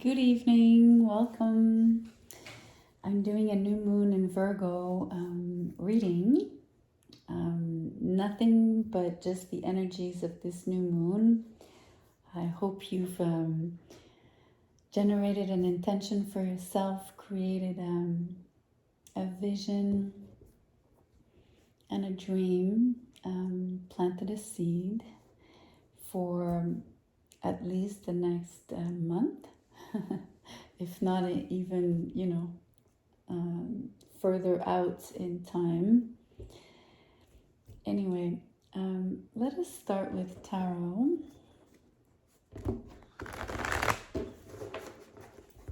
Good evening, welcome. I'm doing a new moon in Virgo reading. Nothing but just the energies of this new moon. I hope you've generated an intention for yourself, created a vision and a dream, planted a seed for at least the next month. If not even, further out in time. Anyway, let us start with tarot.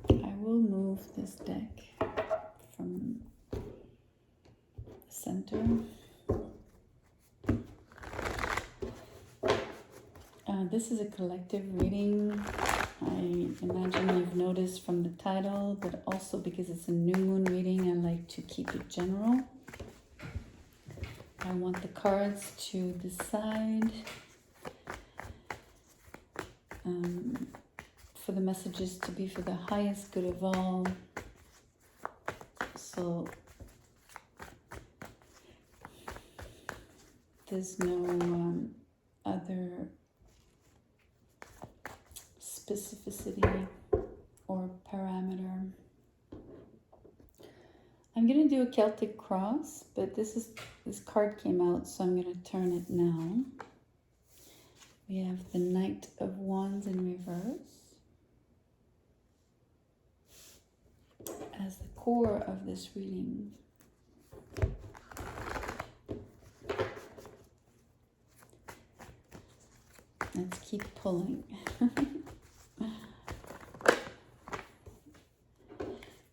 I will move this deck from the center. This is a collective reading. I imagine you've noticed from the title, but also because it's a new moon reading, I like to keep it general. I want the cards to decide for the messages to be for the highest good of all. So there's no other specificity or parameter. I'm going to do a Celtic cross, but this card came out, so I'm going to turn it now. We have the Knight of Wands in reverse as the core of this reading. Let's keep pulling.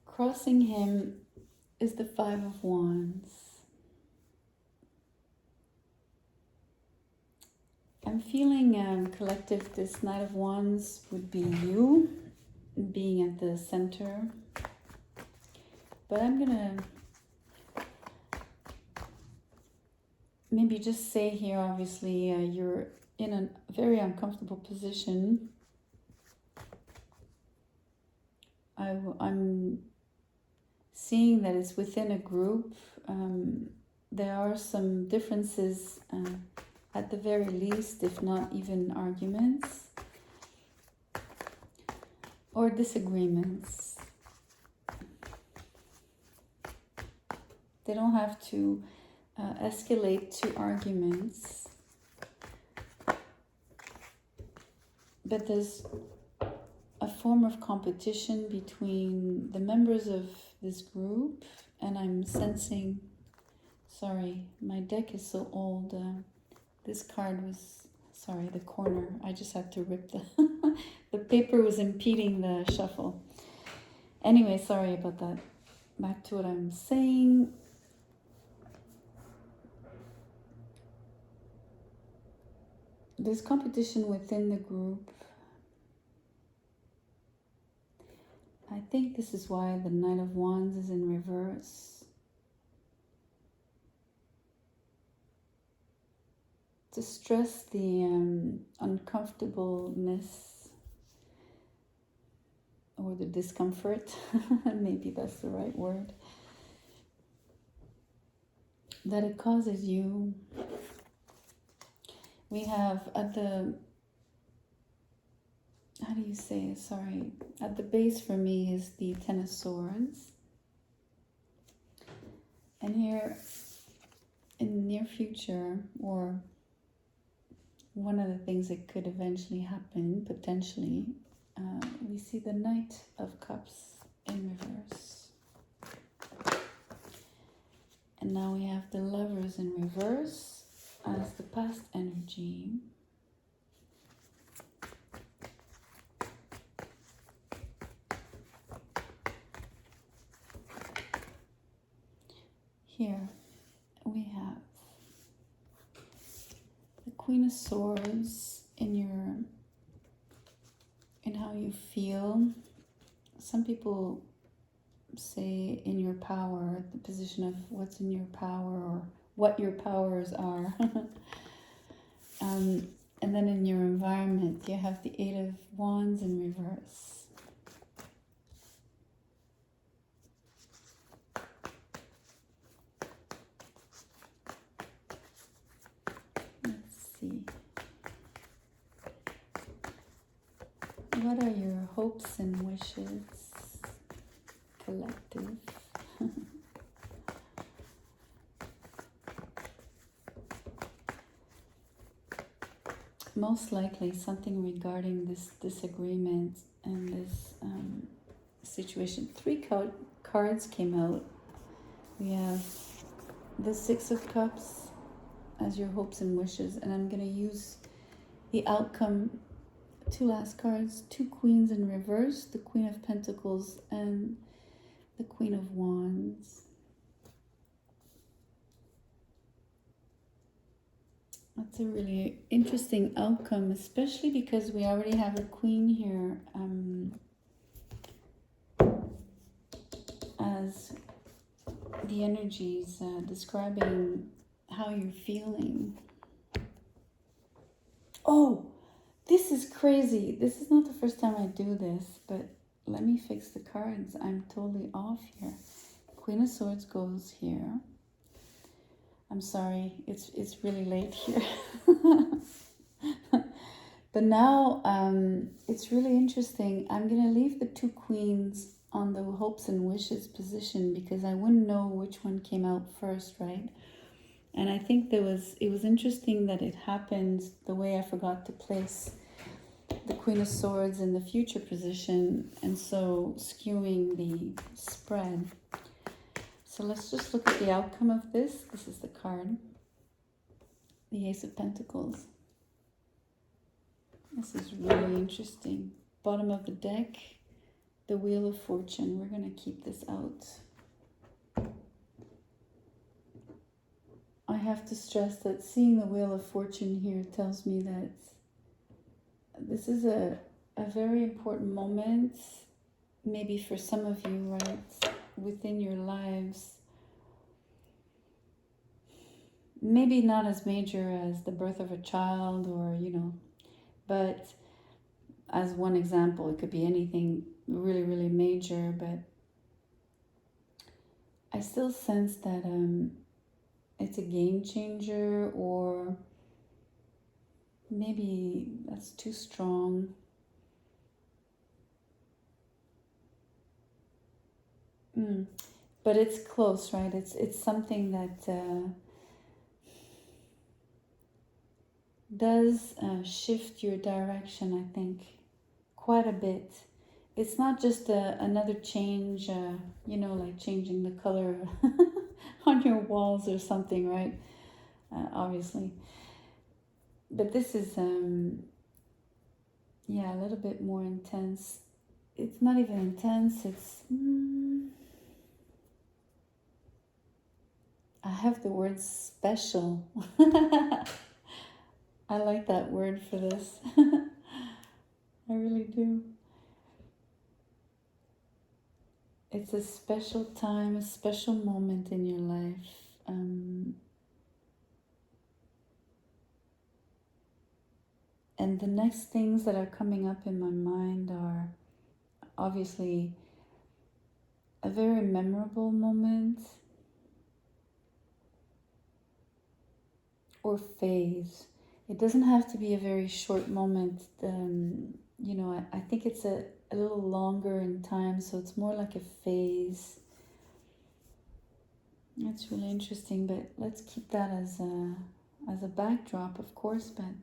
Crossing him is the Five of Wands. I'm feeling collective, this Knight of Wands would be you being at the center. But I'm gonna maybe just say here, obviously, you're in a very uncomfortable position. I'm seeing that it's within a group. There are some differences at the very least, if not even arguments or disagreements. They don't have to escalate to arguments, but there's a form of competition between the members of this group, and I'm sensing, sorry, my deck is so old, this card was, sorry, the corner, I just had to rip the paper was impeding the shuffle. Anyway, sorry about that. Back to what I'm saying. There's competition within the group. I think this is why the Knight of Wands is in reverse. To stress the uncomfortableness or the discomfort, maybe that's the right word, that it causes you. We have at the, how do you say it? Sorry. At the base for me is the Ten of Swords. And here in the near future, or one of the things that could eventually happen, potentially, we see the Knight of Cups in reverse. And now we have the Lovers in reverse as the past energy. Here we have the Queen of Swords in how you feel. Some people say in your power, the position of what's in your power or what your powers are. And then in your environment, you have the Eight of Wands in reverse. What are your hopes and wishes, collective? Most likely something regarding this disagreement and this situation. Three cards came out. We have the Six of Cups as your hopes and wishes, and I'm going to use the outcome. Two last cards, two Queens in reverse, the Queen of Pentacles and the Queen of Wands. That's a really interesting outcome, especially because we already have a Queen here as the energies describing how you're feeling. Oh, this is crazy. This is not the first time I do this, but let me fix the cards. I'm totally off here. Queen of Swords goes here. I'm sorry, it's really late here. But now it's really interesting. I'm going to leave the two Queens on the hopes and wishes position because I wouldn't know which one came out first, right? And I think it was interesting that it happened the way I forgot to place the Queen of Swords in the future position, and so skewing the spread. So let's just look at the outcome of this. This is the card. The Ace of Pentacles. This is really interesting. Bottom of the deck, the Wheel of Fortune. We're going to keep this out. I have to stress that seeing the Wheel of Fortune here tells me that this is a very important moment, maybe for some of you, right, within your lives. Maybe not as major as the birth of a child or, but as one example, it could be anything really, really major, but I still sense that it's a game changer, or maybe that's too strong. But it's close, right? It's something that does shift your direction, I think, quite a bit. It's not just another change, like changing the color on your walls or something, right? Obviously. But this is, a little bit more intense. It's not even intense, it's... I have the word special. I like that word for this. I really do. It's a special time, a special moment in your life. And the next things that are coming up in my mind are obviously a very memorable moment or phase. It doesn't have to be a very short moment. I think it's a little longer in time, so it's more like a phase. That's really interesting, but let's keep that as a backdrop, of course. But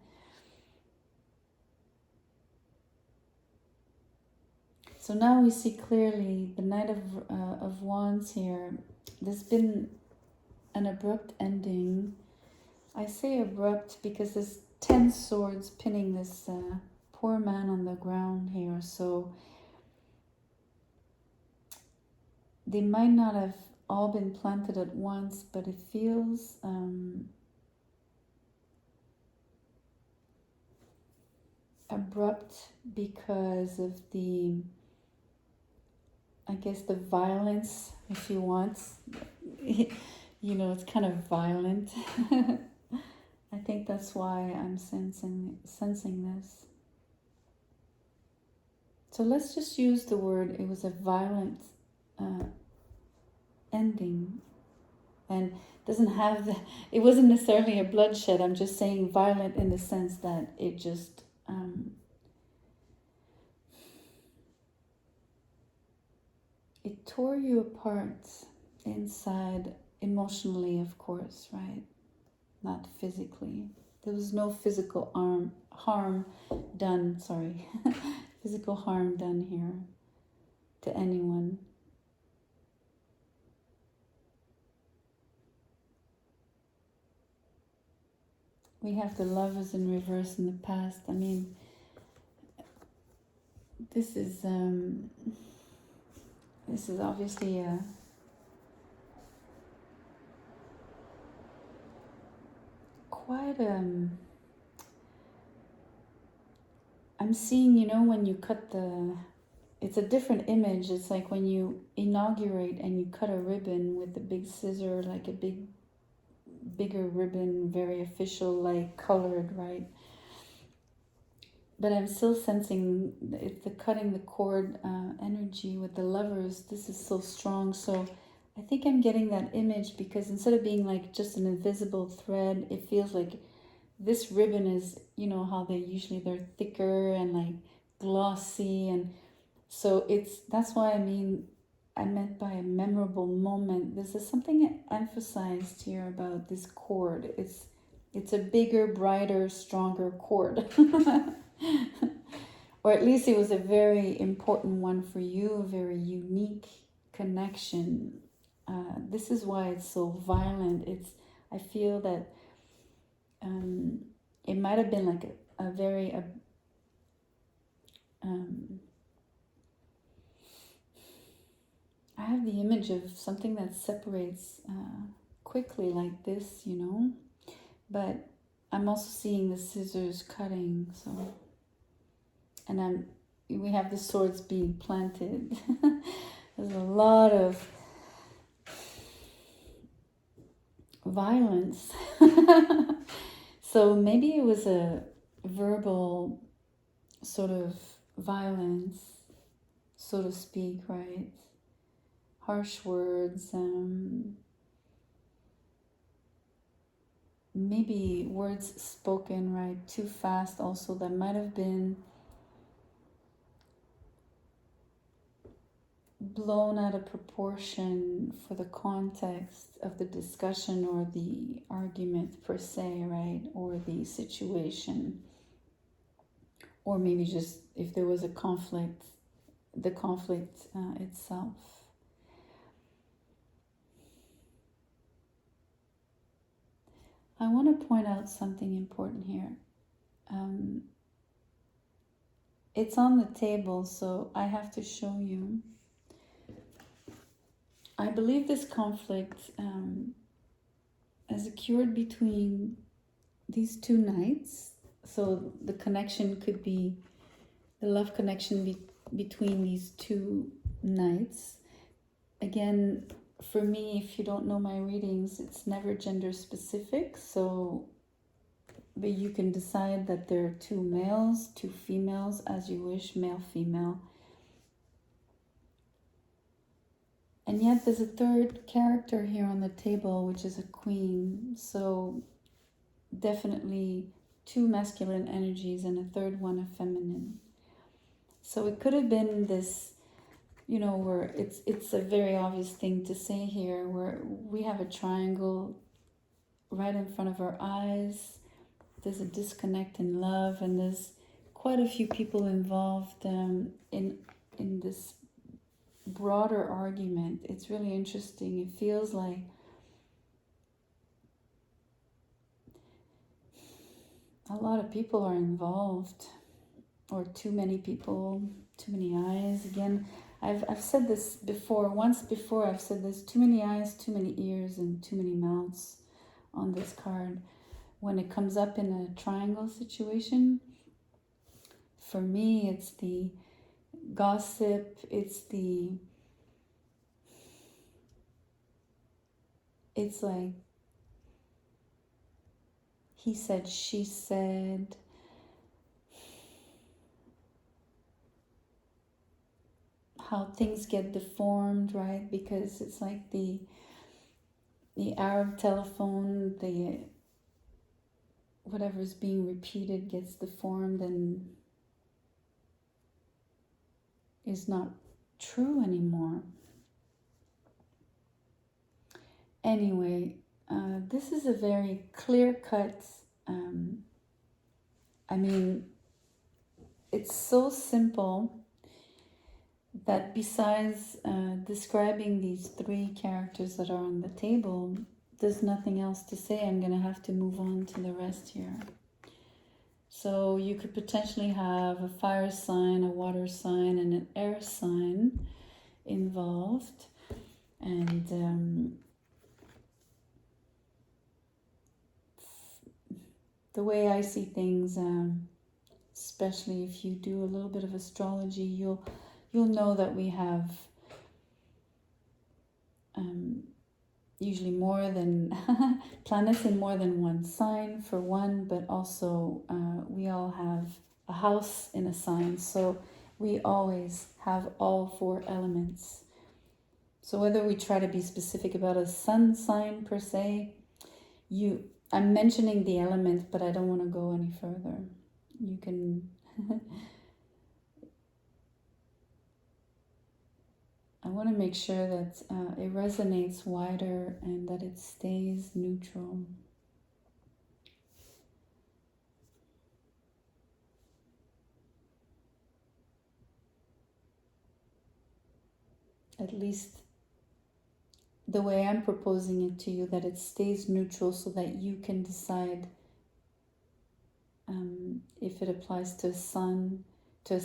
so now we see clearly the Knight of Wands here. There's been an abrupt ending. I say abrupt because there's 10 swords pinning this poor man on the ground here. So they might not have all been planted at once, but it feels abrupt because of the violence, if you want. It's kind of violent. I think that's why I'm sensing this. So let's just use the word, it was a violent ending. And it wasn't necessarily a bloodshed. I'm just saying violent in the sense that it just it tore you apart inside, emotionally, of course, right? Not physically. There was no physical harm done, sorry, physical harm done here to anyone. We have the Lovers in reverse in the past. I mean, this is obviously a quite I'm seeing, you know, when you cut it's a different image. It's like when you inaugurate and you cut a ribbon with a big scissor, like a bigger ribbon, very official, like colored, right? But I'm still sensing it's the cutting the cord energy with the Lovers. This is so strong. So I think I'm getting that image because instead of being like just an invisible thread, it feels like this ribbon is, you know, how they're thicker and like glossy. And so that's why I meant by a memorable moment. This is something emphasized here about this cord. It's a bigger, brighter, stronger cord. Or at least it was a very important one for you, a very unique connection. This is why it's so violent. I feel that it might have been like a very I have the image of something that separates quickly like this, you know, but I'm also seeing the scissors cutting. So, and we have the swords being planted. There's a lot of violence. So maybe it was a verbal sort of violence, so to speak, right? Harsh words, maybe words spoken, right, too fast also, that might have been blown out of proportion for the context of the discussion or the argument per se, right, or the situation, or maybe just if there was a conflict, the conflict itself. I want to point out something important here. It's on the table, so I have to show you. I believe this conflict has occurred between these two knights. So the connection could be the love connection between these two knights. Again, for me, if you don't know my readings, it's never gender specific. So, but you can decide that there are two males, two females, as you wish, male, female. And yet there's a third character here on the table, which is a queen. So definitely two masculine energies and a third one, a feminine. So it could have been this, you know, where it's a very obvious thing to say here, where we have a triangle right in front of our eyes. There's a disconnect in love, and there's quite a few people involved in this broader argument. It's really interesting. It feels like a lot of people are involved, or too many people, too many eyes. Again, I've said this before. Once before I've said this: too many eyes, too many ears, and too many mouths on this card. When it comes up in a triangle situation, for me, it's the gossip, it's like he said, she said. How things get deformed, right? Because it's like the Arab telephone, the whatever's being repeated gets deformed and is not true anymore. Anyway, this is a very clear-cut, I mean, it's so simple that besides describing these three characters that are on the table, there's nothing else to say. I'm going to have to move on to the rest here. So you could potentially have a fire sign, a water sign, and an air sign involved. And the way I see things, especially if you do a little bit of astrology, you'll know that we have usually more than planets in more than one sign for one, but also we all have a house in a sign, so we always have all four elements. So whether we try to be specific about a sun sign per se, I'm mentioning the element, but I don't want to go any further. You can I want to make sure that it resonates wider and that it stays neutral. At least the way I'm proposing it to you, that it stays neutral so that you can decide if it applies to a sign, a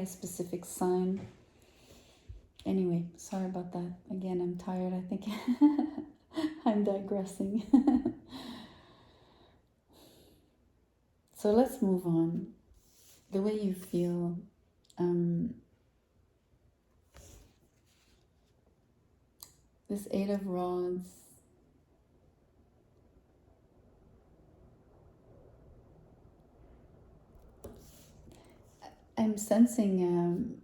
specific sign. Anyway, sorry about that. Again, I'm tired. I think I'm digressing. So let's move on. The way you feel. This Eight of Rods. I'm sensing...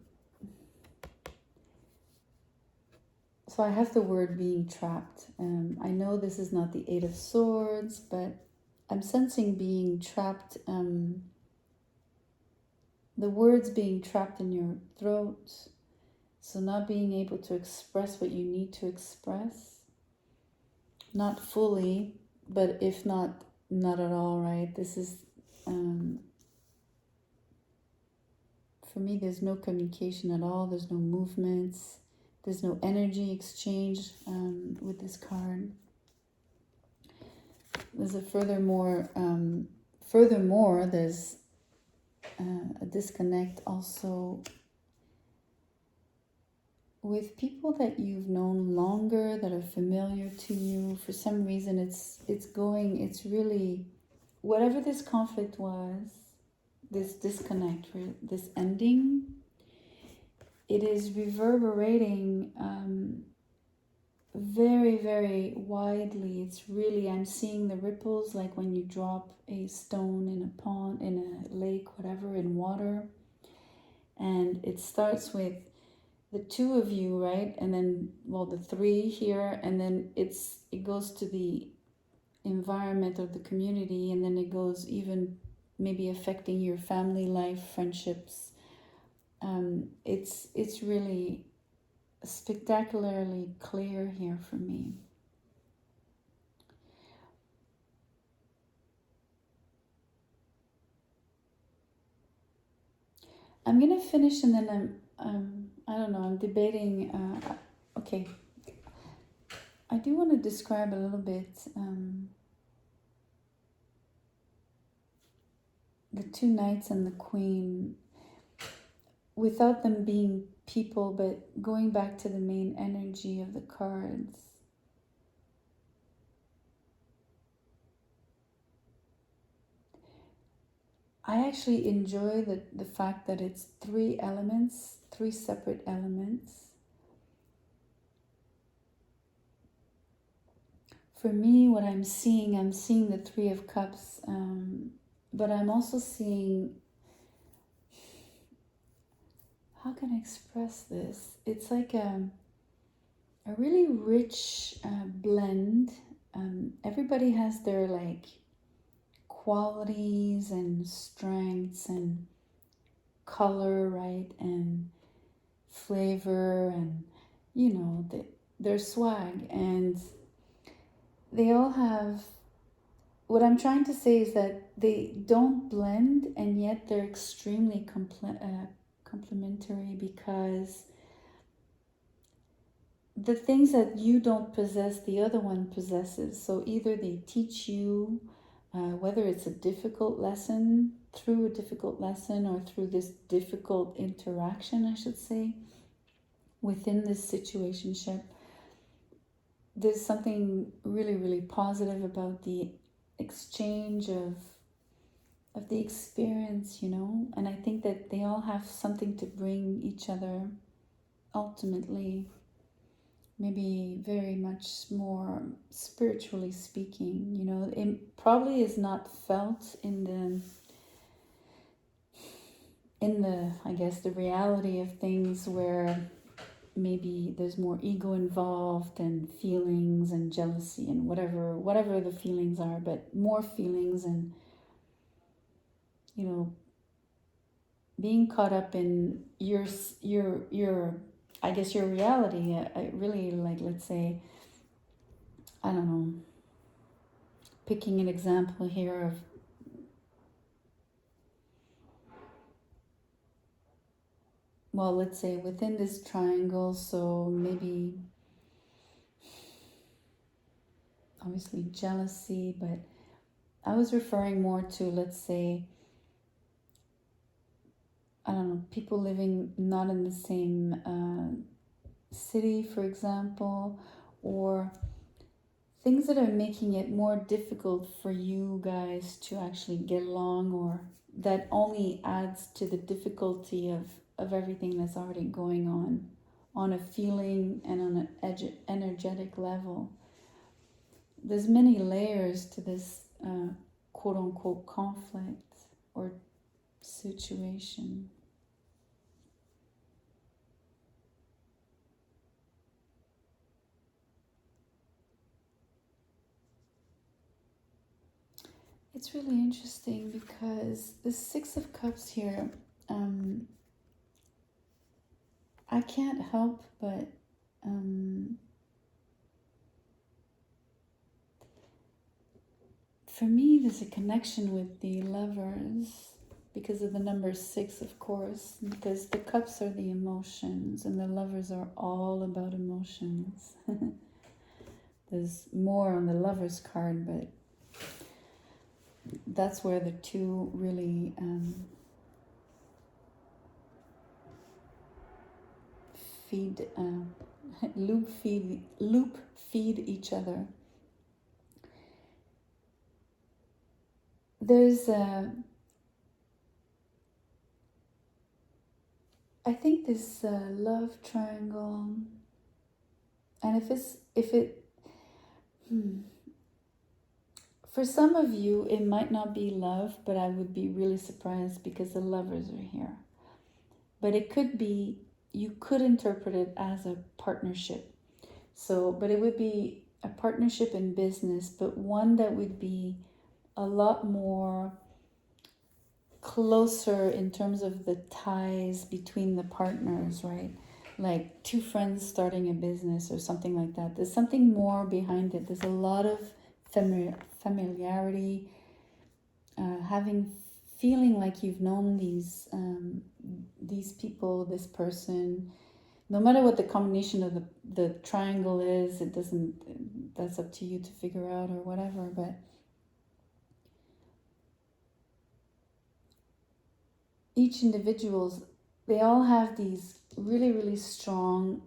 So I have the word being trapped. I know this is not the Eight of Swords, but I'm sensing being trapped. The words being trapped in your throat. So not being able to express what you need to express. Not fully, but if not at all, right? This is, for me, there's no communication at all. There's no movements. There's no energy exchange with this card. There's a furthermore, there's a disconnect also with people that you've known longer, that are familiar to you. For some reason, it's really, whatever this conflict was, this disconnect, this ending, it is reverberating very, very widely. It's really, I'm seeing the ripples like when you drop a stone in a pond, in a lake, whatever, in water. And it starts with the two of you, right? And then, well, the three here, and then it goes to the environment of the community, and then it goes even maybe affecting your family life, friendships. It's really spectacularly clear here for me. I'm gonna finish, and then I don't know, I'm debating. Okay, I do want to describe a little bit the two knights and the queen, without them being people, but going back to the main energy of the cards. I actually enjoy the fact that it's three elements, three separate elements. For me, what I'm seeing the Three of Cups, but I'm also seeing, how can I express this? It's like a really rich blend. Everybody has their like qualities and strengths and color, right? And flavor and, you know, their swag. And they all have, what I'm trying to say is that they don't blend, and yet they're extremely complementary, because the things that you don't possess, the other one possesses. So either they teach you, whether it's a difficult lesson, through a difficult lesson, or through this difficult interaction, I should say, within this situationship. There's something really, really positive about the exchange of the experience, you know. And I think that they all have something to bring each other, ultimately, maybe very much more spiritually speaking, you know. It probably is not felt in the I guess the reality of things, where maybe there's more ego involved and feelings and jealousy and whatever the feelings are, but more feelings, and you know, being caught up in your I guess your reality. I really, like, let's say, I don't know, picking an example here of, well, let's say within this triangle, so maybe obviously jealousy, but I was referring more to, let's say, I don't know, people living not in the same city, for example, or things that are making it more difficult for you guys to actually get along, or that only adds to the difficulty of everything that's already going on a feeling and on an energetic level. There's many layers to this quote unquote conflict or situation. It's really interesting because the Six of Cups here, I can't help but for me, there's a connection with the Lovers because of the number 6, of course, because the cups are the emotions and the Lovers are all about emotions. There's more on the Lovers card, but that's where the two really feed, loop feed each other. There's I think this love triangle, and for some of you it might not be love, but I would be really surprised because the Lovers are here. But it could be, you could interpret it as a partnership. So, but it would be a partnership in business, but one that would be a lot more closer in terms of the ties between the partners, right? Like two friends starting a business or something like that. There's something more behind it. There's a lot of familiarity, feeling like you've known these people, this person. No matter what the combination of the triangle is, it doesn't, that's up to you to figure out or whatever, but each individual's, they all have these really, really strong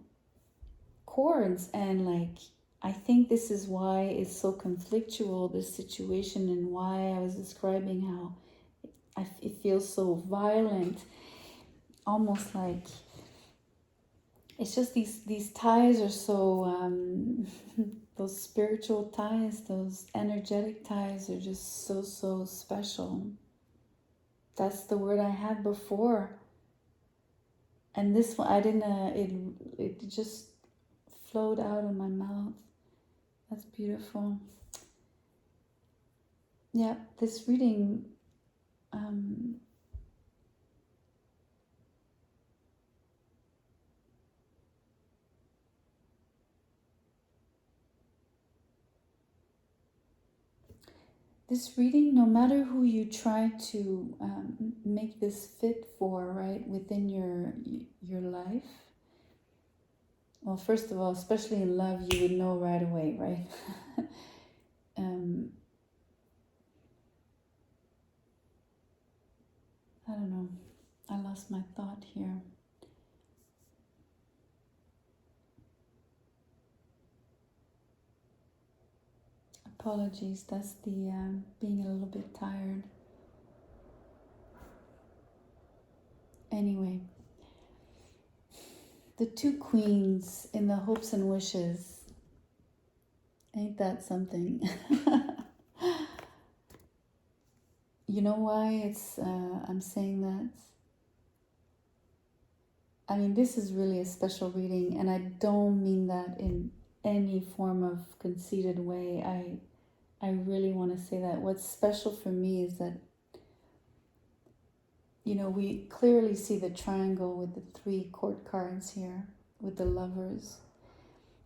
chords, and like, I think this is why it's so conflictual, this situation, and why I was describing how it feels so violent, almost like it's just these ties are so those spiritual ties, those energetic ties are just so special. That's the word I had before, and this one I didn't it just flowed out of my mouth. That's beautiful. Yeah, this reading this reading, no matter who you try to make this fit for, right, within your life. Well, first of all, especially in love, you would know right away, right? I don't know. I lost my thought here. Apologies, that's the being a little bit tired. Anyway, the two queens in the hopes and wishes. Ain't that something? You know why it's I'm saying that? I mean, this is really a special reading, and I don't mean that in any form of conceited way. I really want to say that what's special for me is that, you know, we clearly see the triangle with the 3 court cards here with the lovers.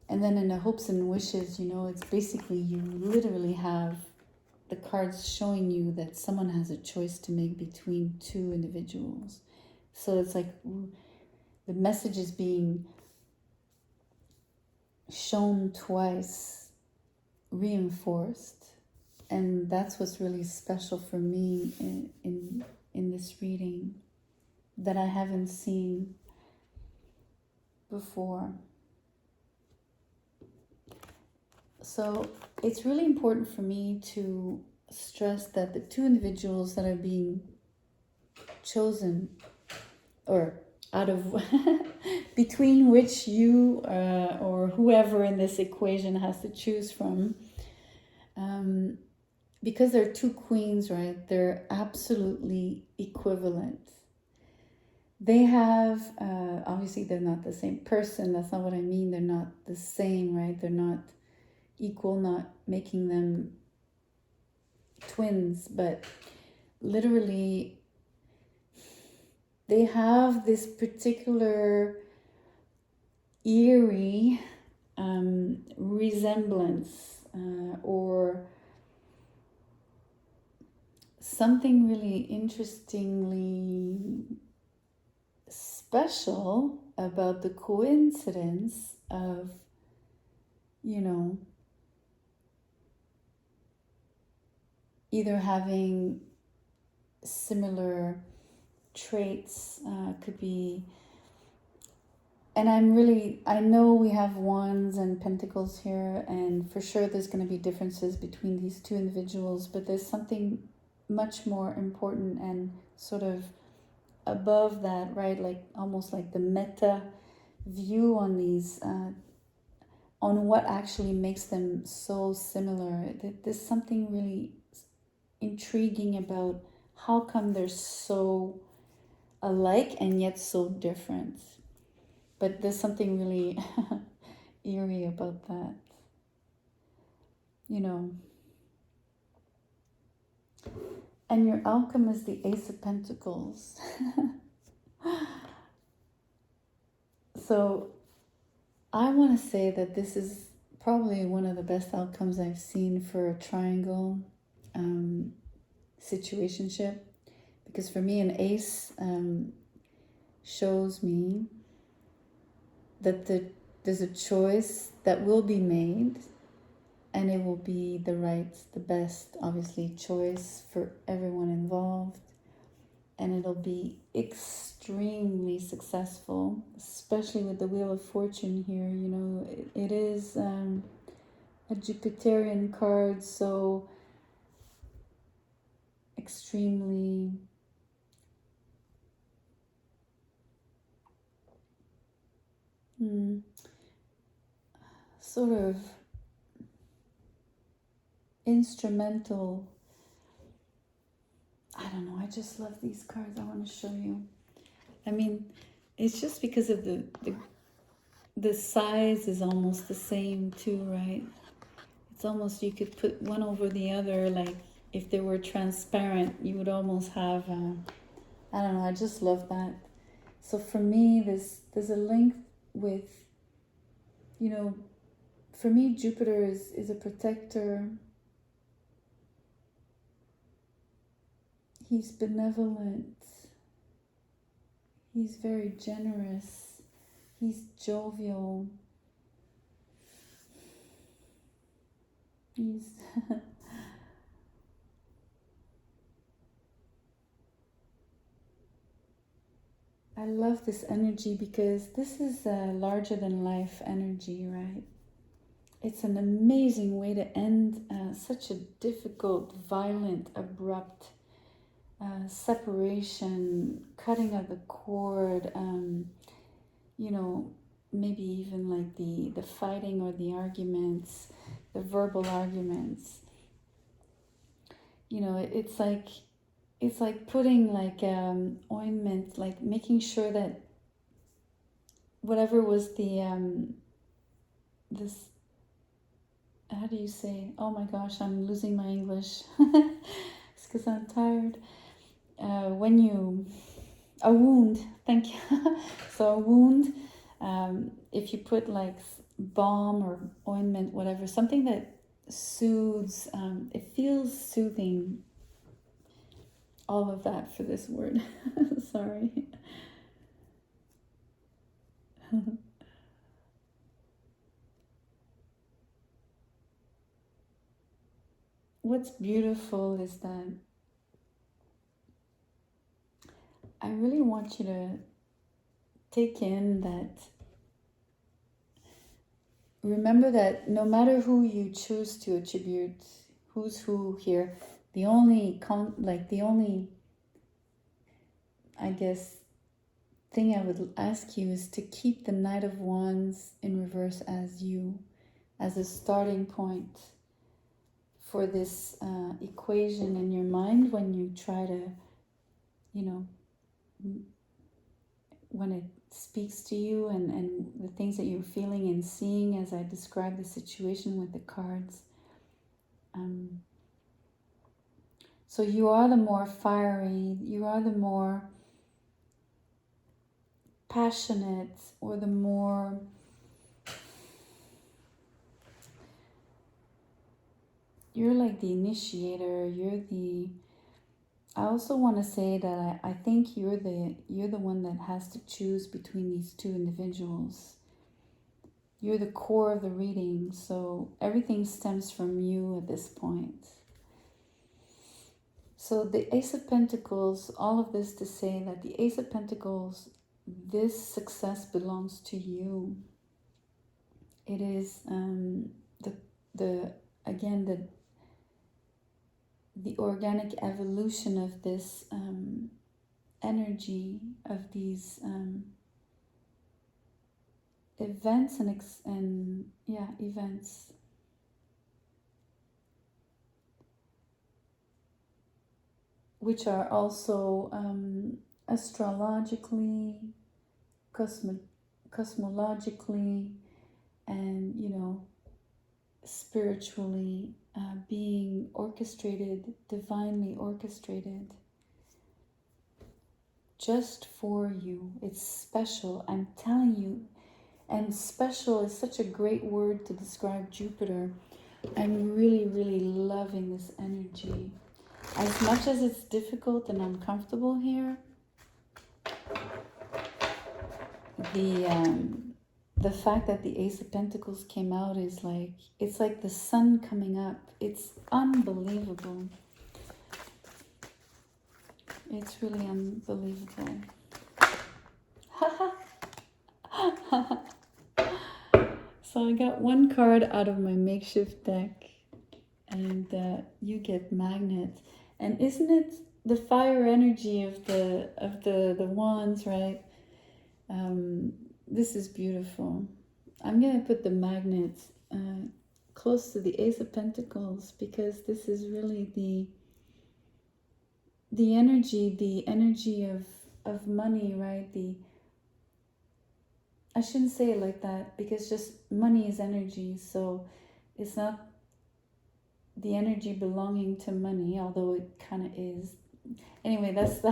And then in the hopes and wishes, you know, it's basically you literally have the cards showing you that someone has a choice to make between 2 individuals. So it's like the message is being shown twice, reinforced. And that's what's really special for me in this reading that I haven't seen before. So it's really important for me to stress that the 2 individuals that are being chosen, or out of between which you or whoever in this equation has to choose from, because they're 2 queens, right? They're absolutely equivalent. They have, obviously they're not the same person. That's not what I mean. They're not the same, right? They're not equal, not making them twins, but literally they have this particular eerie resemblance or something really interestingly special about the coincidence of, you know, either having similar traits, could be, and I know we have wands and pentacles here, and for sure there's going to be differences between these 2 individuals, but there's something much more important and sort of above that, right? Like almost like the meta view on these, on what actually makes them so similar. There's something really intriguing about how come they're so alike and yet so different. But there's something really eerie about that. You know. And your outcome is the Ace of Pentacles. So I want to say that this is probably one of the best outcomes I've seen for a triangle situationship. Because for me, an ace shows me that there's a choice that will be made, and it will be the right, the best, obviously, choice for everyone involved. And it'll be extremely successful, especially with the Wheel of Fortune here. You know, it is a Jupiterian card, so extremely sort of instrumental. I don't know, I just love these cards. I want to show you. I mean, it's just because of the size is almost the same too, right? It's almost, you could put one over the other, like if they were transparent, you would almost have, I don't know, I just love that. So for me, there's a link with, you know, for me, Jupiter is a protector. He's benevolent. He's very generous. He's jovial. He's I love this energy because this is a larger than life energy, right? It's an amazing way to end such a difficult, violent, abrupt separation, cutting of the cord, you know, maybe even like the fighting or the arguments, the verbal arguments. You know, it's like putting like ointment, like making sure that whatever was the this, how do you say, oh my gosh, I'm losing my English. It's because I'm tired. When you, a wound, thank you. So a wound, if you put like balm or ointment, whatever, something that soothes, it feels soothing. All of that for this word. Sorry. What's beautiful is that I really want you to take in that, remember that no matter who you choose to attribute, who's who here, the only I guess thing I would ask you is to keep the Knight of Wands in reverse as you, as a starting point for this equation in your mind when you try to, you know, when it speaks to you and the things that you're feeling and seeing as I describe the situation with the cards. So you are the more fiery, you are the more passionate, or the more you're like the initiator, you're the, I also want to say that I think you're the one that has to choose between these two individuals. You're the core of the reading, so everything stems from you at this point. So the Ace of Pentacles, all of this to say that the Ace of Pentacles, this success belongs to you. It is the organic evolution of this energy, of these events events. Which are also astrologically, cosmologically, and, you know, spiritually being orchestrated, divinely orchestrated, just for you. It's special, I'm telling you. And special is such a great word to describe Jupiter. I'm really, really loving this energy. As much as it's difficult and uncomfortable here, the fact that the Ace of Pentacles came out is like, it's like the sun coming up. It's unbelievable. It's really unbelievable. So I got one card out of my makeshift deck, and you get Magnet. And isn't it the fire energy of the wands, right? This is beautiful. I'm gonna put the Magnet close to the Ace of Pentacles because this is really the energy of money, right? I shouldn't say it like that because just money is energy, so it's not the energy belonging to money, although it kind of is. Anyway, that's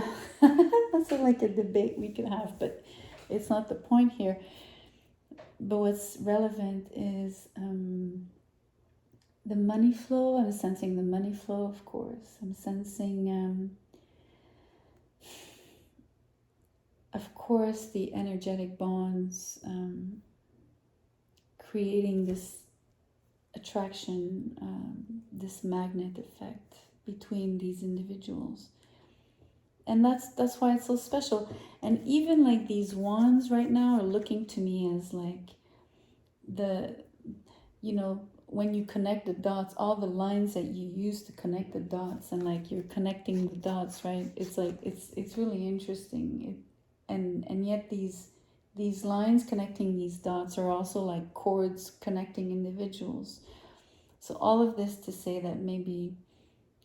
like a debate we could have, but it's not the point here. But what's relevant is the money flow. I'm sensing the money flow, of course. I'm sensing of course, the energetic bonds creating this attraction, this magnet effect between these individuals. And that's why it's so special. And even like these wands right now are looking to me as like the, you know, when you connect the dots, all the lines that you use to connect the dots, and like you're connecting the dots, right? It's like it's really interesting. And yet these lines connecting these dots are also like cords connecting individuals. So all of this to say that maybe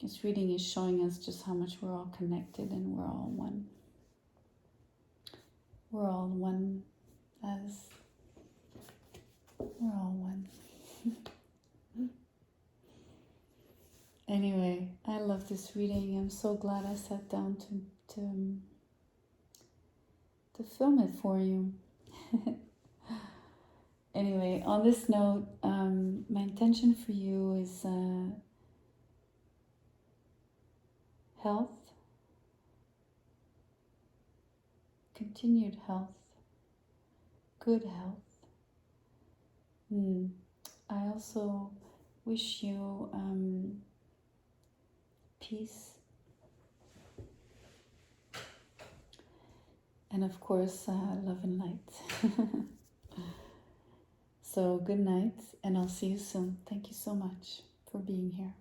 this reading is showing us just how much we're all connected and we're all one. We're all one as we're all one. Anyway, I love this reading. I'm so glad I sat down to film it for you. Anyway, on this note, my intention for you is health, continued health, good health. I also wish you peace, and of course love and light. So good night, and I'll see you soon. Thank you so much for being here.